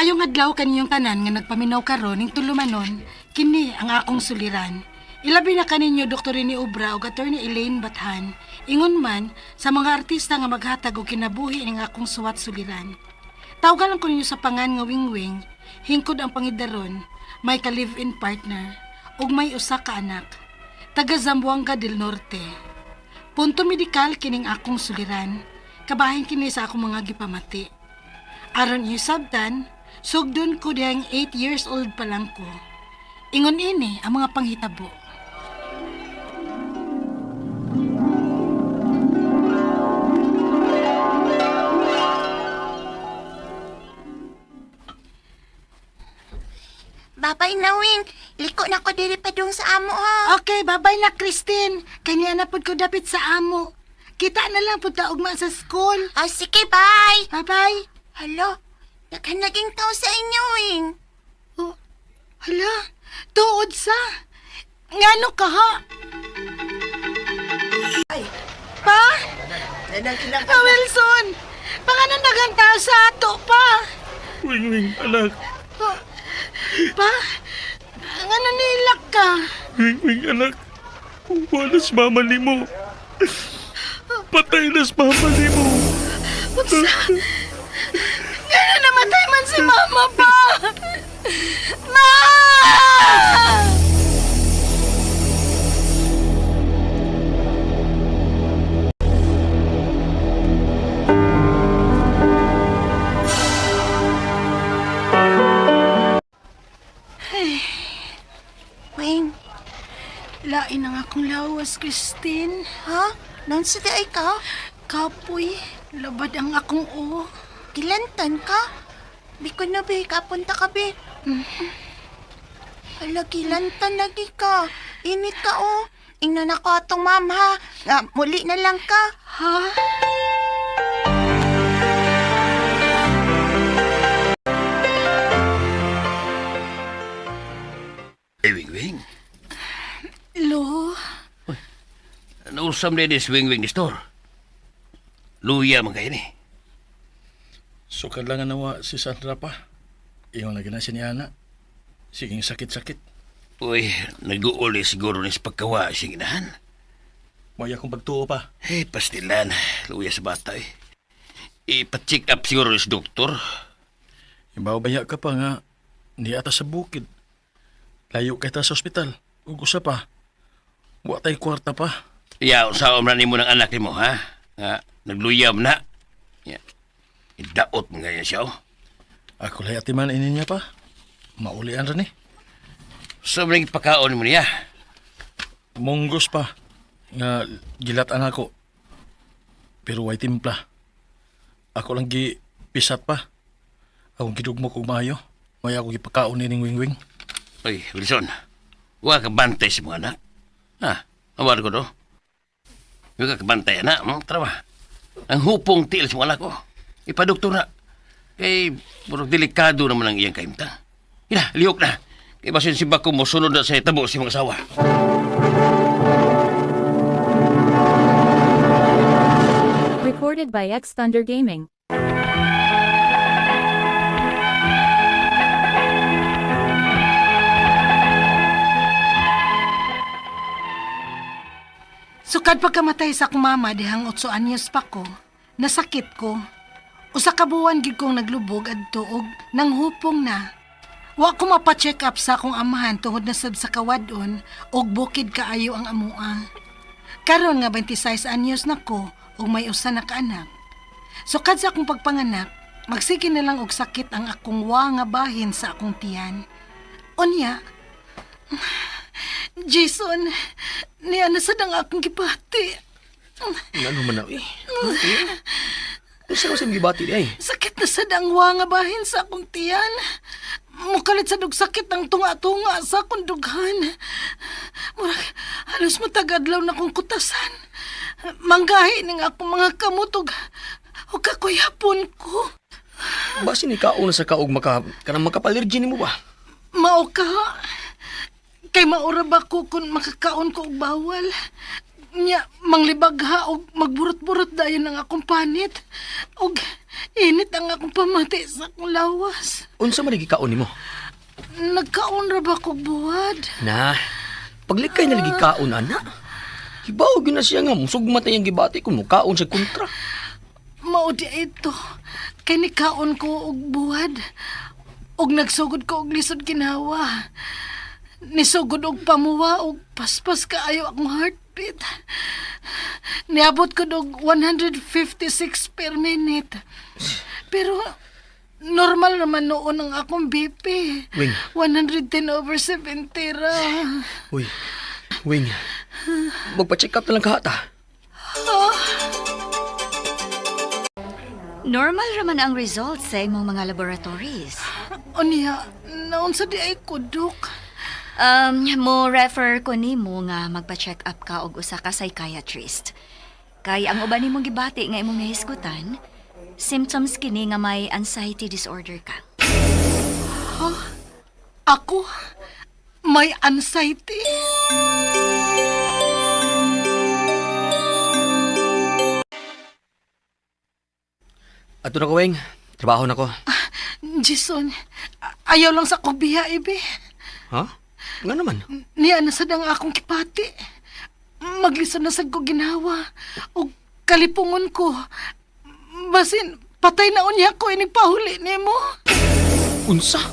Maayong adlaw kaniyong tanan nga nagpaminaw karon ning tulumanon, kini ang akong suliran. Ilabi na kaninyo Dr. Rene Obra ug Attorney Elaine Bathan, ingon man sa mga artista nga maghatag og kinabuhi ning akong suwat suliran. Tawgan lang ko ninyo sa pangan nga Wingwing, hingkod ang pangidaron, may ka-live-in partner, ug may usa ka anak, taga Zamboanga del Norte. Punto medikal kining akong suliran, kabahin kini sa akong mga gipamati. Aron iyo sabtan, sugdon ko dihang 8 years old pa lang ko. Ingon ini ang mga panghitabo. Babay na, Wing. Liko na ko diri pa dong sa amo, ha? Okay, babay na Christine. Kanya na pud ko dapit sa amo. Kita na lang pud ta ugma sa school. Oh, sige, bye. Bye-bye. Hala, daghan naging tao sa inyo, Wing. Oh, hala, tuod sa. Ngano ka ha? Ay, Pa? nanang kinang Pa Wilson, pangalan naganta sa ato pa. Wing, anak. Oh, pa? Ngano nilak ka? Wing, anak. Walas mama ni mo. Patay nas mama ni mo. Utsa? Ngano namatay man si mama pa? Ma! Wing, Lain ang akong lawas, Christine. ha? Nang sa ay ka? Kapoy, labad ang akong o. Gilantan ka? Biko na, be. Kapunta ka, be. Hala, gilantan lagi ka. Init ka, oh. Ingnan ako atong ma'am, ha? Muli na lang ka. Ha? Wing. Lo, Nausam din is Wing ni store. Luya man kayo ni. Sukad lang nga nawa si Sandra pa. Iyon na gina si ni Ana. Siging sakit-sakit. Uy, nag-uuli siguro ni sa pagkawa siyang inahan. Maya kong pagtuo pa. Pastilan. Luya sa bata eh. Ipa-check up siguro ni sa doktor. Ibaw baya ka pa nga. Hindi ata sa bukid. Layo kay ta sa ospital. Ug usa pa. Wa tay kwarta pa. Ya, usaom na ni mo ng anak ni mo, ha? Nga, nagluyam na. Ya. Idaot mo ganyan siya, oh. Ako layati man ini niya pa. Maulian rin eh. Sobrang pagkaon mo niya. Monggos pa. Nga gilatan ako. Pero way timpla. Ako lang gipisat pa. Akong gidugmo kong mayo. May ako gipakaon ni ning Wingwing. Uy, Wilson. Huwag ka bantay sa mga anak. Ha? Awar ko do. Huwag ka bantay, anak. Trawa. Ang hupong tiil sa mga anak ko. Ipadoktor na. Kay, puro delikado naman ang iyang kaimta. Ina, lihok na. Kay basin si Bako mo sunod na sa tabo si mga asawa. Recorded by X Thunder Gaming. sukad pagkamatay sa akong mama dihang 8 anyos pa ko, nasakit ko. Usa ka buwan gid kong naglubog adto og nanghupong na. Wa ko mapa-check up sa akong amahan tungod na sad sa kawadon og bukid kaayo ang amua. Karon nga 26 anyos na ko ug may usa na ka anak. Sukad sa akong pagpanganak, magsige na lang og sakit ang akong wa nga bahin sa akong tiyan. Unya, Jason, niya na sad ang akong gipati. ano man na, eh. Usa ko sa gibati di ay. Sakit na sad ang wa nga bahin sa akong tiyan. Mukalit sa sakit ang tunga-tunga sa akong dughan. Murag, halos matagadlaw na kong kutasan. Manggahi ng akong mga kamutog o kakuyapon ko. Basi ni kauna sa kaog kanang makapalirgi nimo ba? Mao ka. Kay maura ba ko kung makakaon ko og bawal. Nya, manglibagha og magburot-burot dayon ang akong panit. Og init ang akong pamati sa akong lawas. Unsa man gikaon nimo? Nagkaon ra ba kog buwad? Na, paglikay na lagi kaon, ana. Hibaw, yun na siya nga, musugmat na yung gibati kung mukaon sa kontra. Maudi ito. Kay nikaon ko og buwad. Og nagsugod ko og lisod ginawa. Nisugod og pamuwa og paspas kaayo akong heartbeat. Niabot ko og 156 per minute. Pero normal naman noon ang akong BP. Wing. 110/70 ra. Uy, Wing, magpa-check up na lang kahata. Normal raman ang results sa imong mga laboratories. Unya, naunsa di ay ko, Dok? Mo refer ko nimo nga magpa-check up ka og usa ka psychiatrist. Kay ang uban nimong gibati nga imong nahisgutan, symptoms kini nga may anxiety disorder ka. Ako? May anxiety? Ato na ko, Wing. Trabaho na ko. Jason, ayaw lang sa kubiya, ibe. Ha? Nga naman. Niya na sad ang akong kipati. Maglison na sad ko ginawa. O kalipungon ko. Basin, patay na unya ko inipahuli nimo. Unsa?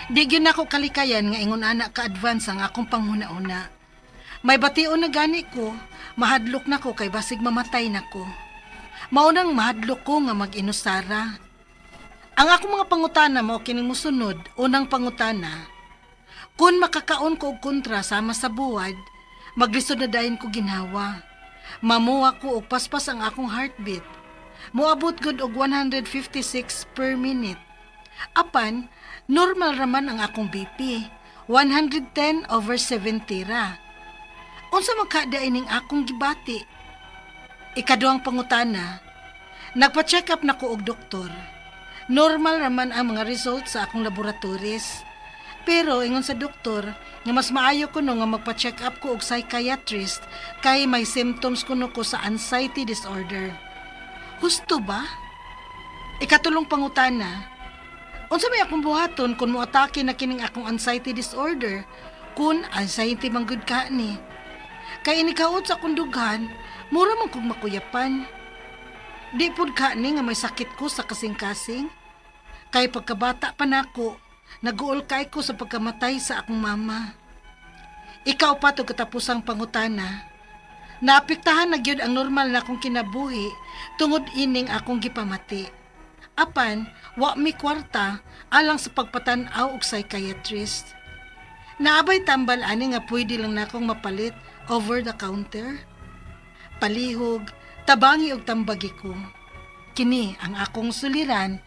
Di gyud ako kalikayan nga ingon anak ka-advance ang akong panghuna-una. May bation na gani ko, mahadlok na ko kay basig mamatay na ko. Maunang mahadlok ko nga mag-inusara. Ang akong mga pangutana mao kining mosunod, unang pangutana. Kung makakaon ko og kontra sama sa buwad, maglisod na dayon ko ginawa. Mamuwa ko og paspas ang akong heartbeat. Moabot gud og 156 per minute. Apan, normal raman ang akong BP, 110/70 ra. Unsa magkada ining akong gibati? Ikaduhang pangutana, nagpa-check up na ko og doktor. Normal raman ang mga results sa akong laboratories. Pero ingon sa doktor, nga mas maayo ko no nga magpa-check up ko og psychiatrist kay may symptoms kuno ko sa anxiety disorder. Husto ba? Ikatulong pangutana, unsa may akong buhaton kung moatake na kining akong anxiety disorder? Kung anxiety man gud ka ni. Kay inikaot sa akong dughan, mura man kog makuyapan. Di pud ka ni nga may sakit ko sa kasing-kasing. Kay pagkabata pa nako, naguol kay ko sa pagkamatay sa akong mama. Ikaw pa to katapusang pangutana. Naapektahan na gyud ang normal na akong kinabuhi tungod ining akong gipamati. Apan, wa mi kwarta alang sa pagpatan-aw og psychiatrist. Naabay tambal ani nga pwede lang nakong mapalit over the counter. Palihog, tabangi og tambagi ko. Kini ang akong suliran,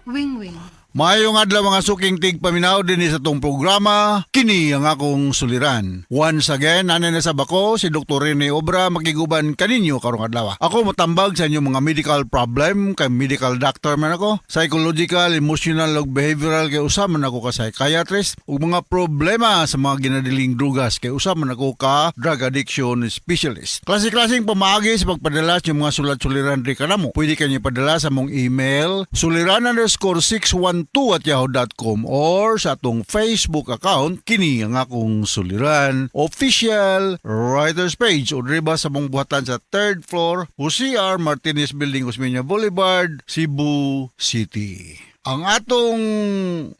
Wing-wing. Maayong adlaw mga suking tigpaminaw din sa tong programa, kini ang akong suliran. Once again, nanay na sa bako, si Dr. Rene Obra makiguban kaninyo karong adlaw. Ako matambag sa inyong mga medical problem, kay medical doctor man ako, psychological, emotional, ug behavioral, kay usab man ako ka psychiatrist, ug mga problema sa mga ginadiling drugas, kay usab man ako ka drug addiction specialist. Klase-klaseng pamaagi sa pagpadala sa mga sulat-suliran ri kanamo. Pwede kanyo padala sa mong email, suliran_612@yahoo.com or sa atong Facebook account, kini ang akong suliran official writers page o riba sa mong buhatan sa 3rd floor UCR Martinez Building, Osmeña Boulevard, Cebu City. Ang atong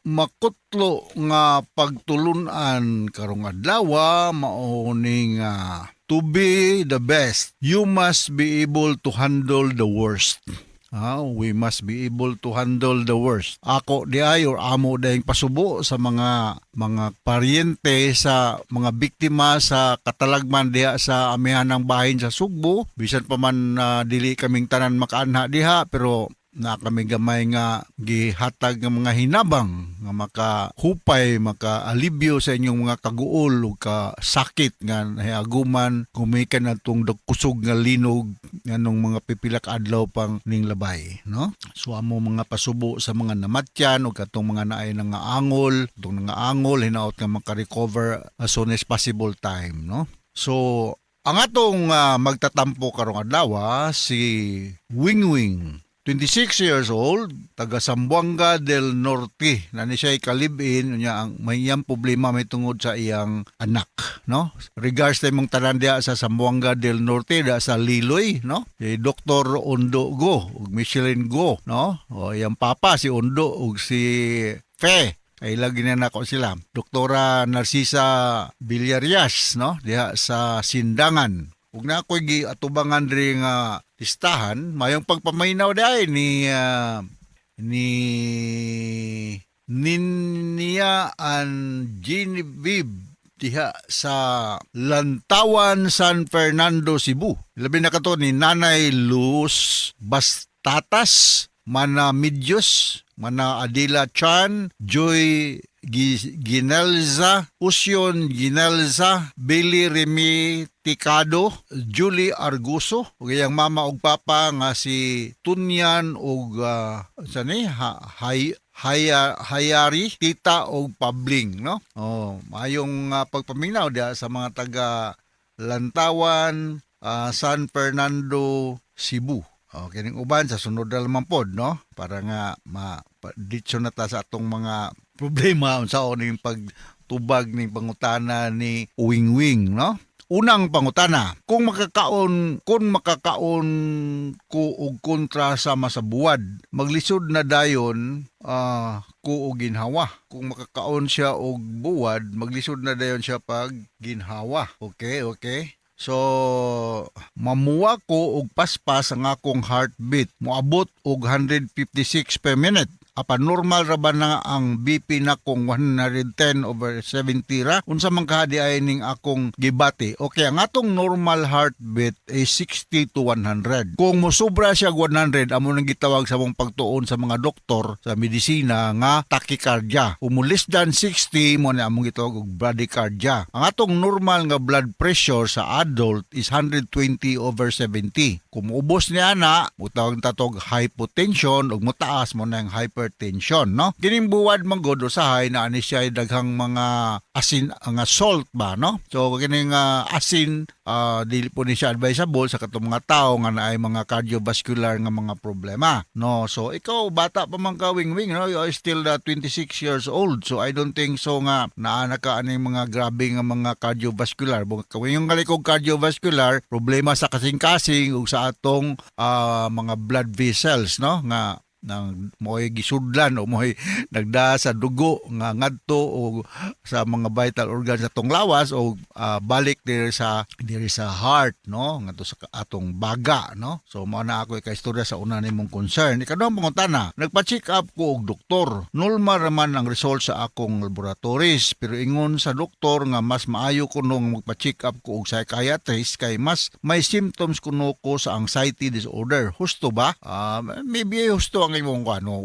makutlo nga pagtulunan karong adlaw mao ning to be the best, you must be able to handle the worst. We must be able to handle the worst. Ako di ay or amo dayang pasubo sa mga paryente sa mga biktima sa katalagman diha sa amihanang bahin sa Sugbo. Bisan pa man dili kaming tanan makaanha diha, pero na kami gamay nga gihatag nga mga hinabang nga makahupay, maka-alibyo sa inyong mga kaguol o kasakit nga nahiaguman kumikan na itong kusog nga linog nganong mga pipilak adlaw pang ning labay, no? So amo mga pasubo sa mga namatyan o katong mga naay nga angol, itong nga angol hinaot nga maka-recover as soon as possible time, no? So ang atong magtatampo karong adlaw si Wingwing, 26 years old, taga Zamboanga del Norte. Nani siya ikalibin niya ang may iyang problema may tungod sa iyang anak, no? Regards tay mong tanan diha sa Zamboanga del Norte da sa Liloy, no? Si Dr. Ondo Go ug Michelin Go, no? O iyang papa si Ondo ug si Fe. Ay lagi na nako sila. Doktora Narcisa Villarias, no? Diha sa Sindangan. Ug na ako'y giatubangan diri nga listahan, mayong pagpamaynaw dai ni Ninia and Genevieve diha sa Lantawan, San Fernando, Cebu. Labi na kato ni Nanay Luz Bastatas, Mana Midyos, Mana Adila Chan, Joy Ginelza, Usyon Ginelza, Billy Remy Ticado, Julie Arguso, ug iyang mama ug papa nga si Tunyan ug Hayari, Tita ug Pabling, no? Oh, mayong pagpaminaw dia sa mga taga Lantawan, San Fernando, Cebu. Okay, ning uban sa sunod na lamang pod, no? Para nga ma-ditso na ta sa atong mga problema unsaon ning pagtubag ning pangutana ni Wingwing, no? Unang pangutana, kung makakaon ko og kontra sama sa buwad, maglisod na dayon ko og ginhawa. Kung makakaon siya og buwad, maglisod na dayon siya pag ginhawa. Okay. So, mamuwa ko og paspas ang akong heartbeat. Moabot og 156 per minute. Apa normal ra ba na ang BP na kong 110/70 ra? Unsa man kahadi ay ning akong gibati? Okay, ang atong normal heartbeat ay 60 to 100. Kung mosobra siya 100, amo nang gitawag sa mong pagtuon sa mga doktor sa medisina nga tachycardia. Kung mo less than 60, mo na among gitawag og bradycardia. Ang atong normal nga blood pressure sa adult is 120/70. Kung ubos niya na, mutawag tatog hypotension ug mutaas mo na ang hypertension, no? Kining buwad man gud usahay na ani siya daghang mga asin nga salt ba, no? So kining asin dili po ni siya advisable sa katong mga tao nga naay mga cardiovascular nga mga problema, no? So ikaw bata pa man ka, Wingwing, no? You are still 26 years old, so I don't think so nga naa ka ani mga grabe nga mga cardiovascular. Kung yung kalikog cardiovascular, problema sa kasing-kasing ug sa atong mga blood vessels, no? Nga nang mo'y gisudlan o mo'y nagda sa dugo nga ngadto o sa mga vital organs sa atong lawas o balik diri sa heart, no, ngadto sa atong baga, no. So mao na ako ikaistorya sa una nimong concern. Ikaduhang pangutana, nagpa-check up ko og doktor. Normal raman ang result sa akong laboratories, pero ingon sa doktor nga mas maayo kuno nga magpa-check up ko og psychiatrist kay mas may symptoms kuno ko sa anxiety disorder. Husto ba? Maybe husto ang imong ano,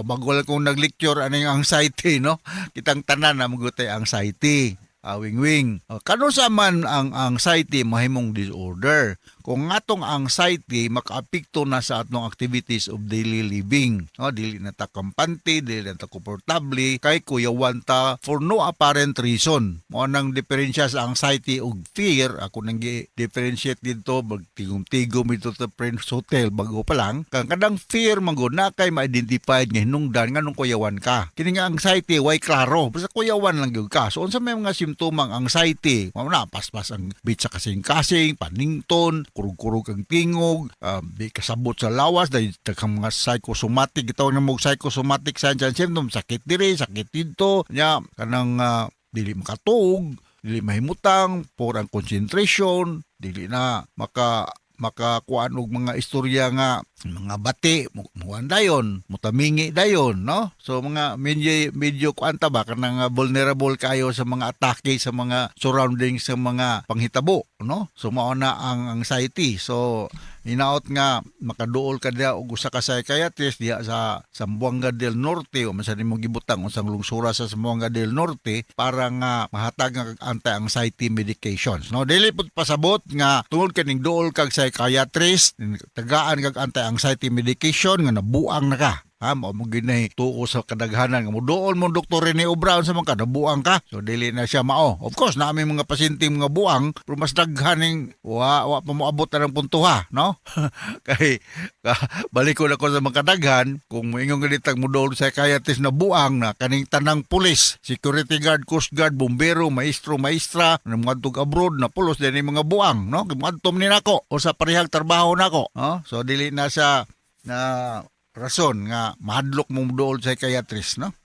bagwala kong nag-lecture aning anxiety, no? Kitang tanan na magutay anxiety. Wingwing. Kano sa man ang anxiety mahimong disorder? Kung atong anxiety makaapekto na sa atong activities of daily living, no, dili na ta kampante, dili na ta komportable, kay kuyawan ta for no apparent reason. Mo nang diferensya sa anxiety ug fear, ako nang gi-differentiate dito, magtigom-tigom ito sa Prince Hotel bago pa lang. Kang kadang fear man gud na kay ma-identified nga hinungdan nganong kuyawan ka. Kini nga anxiety way klaro, basta kuyawan lang gyud ka. So unsa may mga simptomang anxiety? Mao na paspas ang bitsa kasing-kasing, panington, kurug-kurug ang tingog, di kasabot sa lawas, dahil daghang mga psychosomatic, ito na mong psychosomatic signs and symptoms, sakit diri, sakit dito, nya, kanang dili makatug, dili mahimutang, poor ang concentration, dili na makakuan og mga istorya nga mga bati muwan dayon, mutamingi dayon, no? So mga medyo kuanta ba kanang vulnerable kayo sa mga atake sa mga surroundings sa mga panghitabo, no? So mao na ang anxiety. So Hinaot nga makaduol ka diha og usa ka psychiatrist diha sa Zamboanga del Norte o man sa nimo gibutang unsang lungsura sa Zamboanga del Norte para nga mahatag nga anti-anxiety medications. No, dili pud pasabot nga tungod kaning duol kag psychiatrist, tagaan kag anti-anxiety medication nga nabuang na ka. Mo ginay tuo sa kadaghanan nga muduol mo Dr. Rene Obra sa mga kadabuang ka. So dili na siya mao. Of course, naami mga pasyente mga buang, pero mas daghaning wa pa moabot na ng puntuha, no? Kay balik ko na ko sa mga kadaghan kung moingon ganitag muduol sa psychiatrist na buang na kaning tanang pulis, security guard, coast guard, bombero, maestro, maestra, na mga tug abroad na pulos din mga buang, no? Kay ni nako o sa parehang trabaho nako, no? So dili na siya na rason nga mahadlok mong duol sa psychiatrist, no?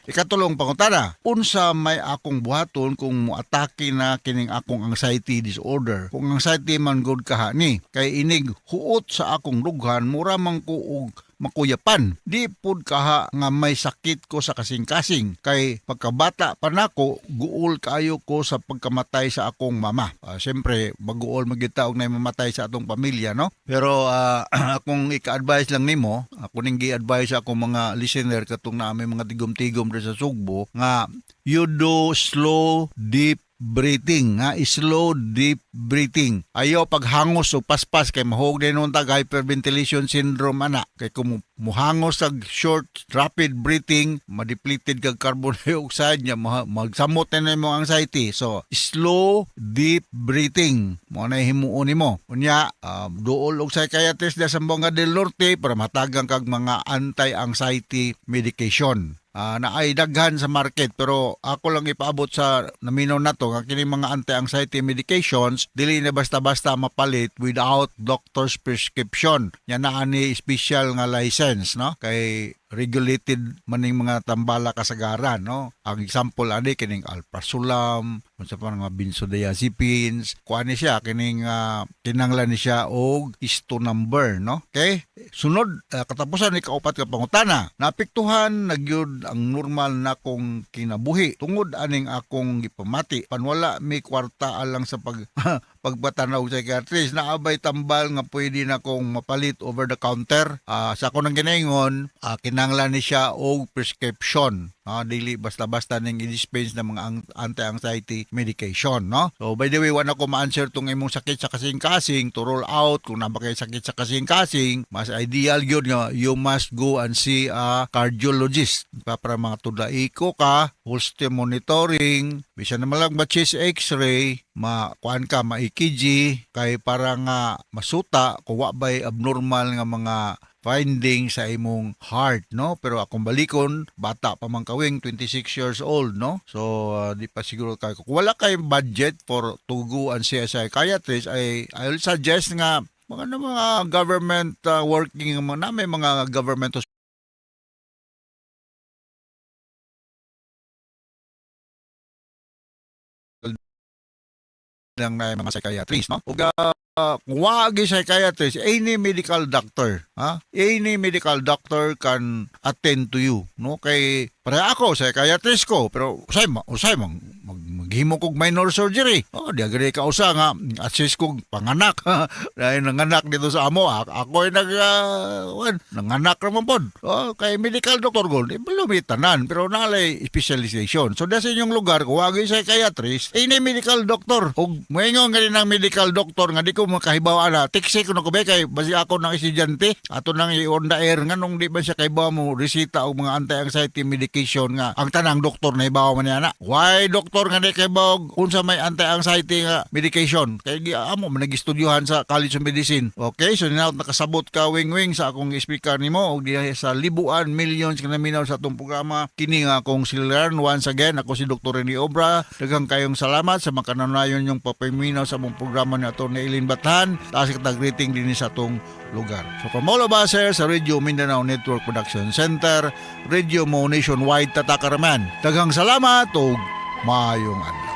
Ikatulong pangutana, unsa may akong buhaton kung moatake na kining akong anxiety disorder? Kung anxiety man good kaha ni, kay inig huot sa akong dughan, mura man ko og makuyapan. Di pud kaha nga may sakit ko sa kasing-kasing. Kay pagkabata pa nako, guol kaayo ko sa pagkamatay sa akong mama. Siyempre, maguol magita og na mamatay sa atong pamilya, no? Pero akong ika-advise lang nimo, ako ning gi-advise ako mga listener katong na may mga tigom-tigom sa Sugbo nga you do slow deep breathing, ha? Slow deep breathing. Ayaw paghangos o paspas kay mahog din nun tag hyperventilation syndrome ana. Kay kung muhangos tag short rapid breathing, madepleted kag carbon dioxide nya magsamot na mo anxiety. So slow deep breathing mo na himuon nimo. Unya duol og psychiatrist sa Zamboanga del Norte para matagang kag mga anti-anxiety medication. Na ay daghan sa market, pero ako lang ipaabot sa naminaw na to nga kini mga anti-anxiety medications dili na basta-basta mapalit without doctor's prescription. Yan na ani special nga license, no? Kay regulated maning mga tambala kasagaran, no? Ang example ani kining alprazolam, unsa pa nga benzodiazepines, kuan ni siya kining kinanglan ni siya og ISTO number, no? Okay? Sunod katapusan ni kaupat ka pangutana, naapektuhan nagyud ang normal na kong kinabuhi tungod aning akong gipamati. Panwala may kwarta alang sa pagbatanaw sa psychiatrist, naabay tambal nga pwede na kong mapalit over the counter. Sa ako nang ginaingon, kinanglan ni siya og prescription. Dili basta-basta ning i-dispense ng mga anti-anxiety medication, no? So by the way, wala ko ma-answer tong imong sakit sa kasing-kasing to rule out kung na ba kay sakit sa kasing-kasing. Mas ideal gyud nga you must go and see a cardiologist para mga tudaiko ka, pulse monitoring, bisan naman lang ba chest x-ray, kuan ka ma-EKG kay para nga masuta kung wa bay abnormal nga mga finding sa imong heart, no? Pero akong balikon, bata pa man kawing 26 years old, no? So di pa siguro kay kung wala kay budget for to go and see a psychiatrist, I will suggest nga mga government working na may mga government lang na mga psychiatrist, no? Ug kung wagi psychiatrist, any medical doctor, any medical doctor can attend to you, no? Kay para ako psychiatrist ko, pero usay maghimo kog minor surgery. Di agad ka usa nga assist kog panganak. Dahil nanganak dito sa amo, ako ay nanganak naman pod. Kay medical doctor gold, lumitanan, pero nalay specialization. So dahil sa inyong lugar, kung wagi psychiatrist, any medical doctor. Ug moingon nga ng medical doctor nga di ko makahibaw ana, tiksi ko na ko kay basi ako ng estudyante, ato nang i-on the air nga nung di ba siya kahibaw mo resita og mga anti-anxiety medication nga ang tanang doktor na hibaw man niya na. Why doktor nga di kahibaw unsa may anti-anxiety nga medication? Kay amo man nag-estudyohan sa College of Medicine. Okay, so now nakasabot ka wing-wing sa akong speaker nimo og diha sa libuan, millions nga naminaw sa atong programa. Kini nga akong silaran once again, ako si Dr. Rene Obra. Daghang kayong salamat sa makananayon yung papaminaw sa among programa ni Atty. Eileen Bathan. Taas kitag greeting din sa atong lugar. So from all of us here sa Radio Mindanao Network Production Center, Radio Mo Nationwide Tatakaraman. Daghang salamat o maayong adlaw.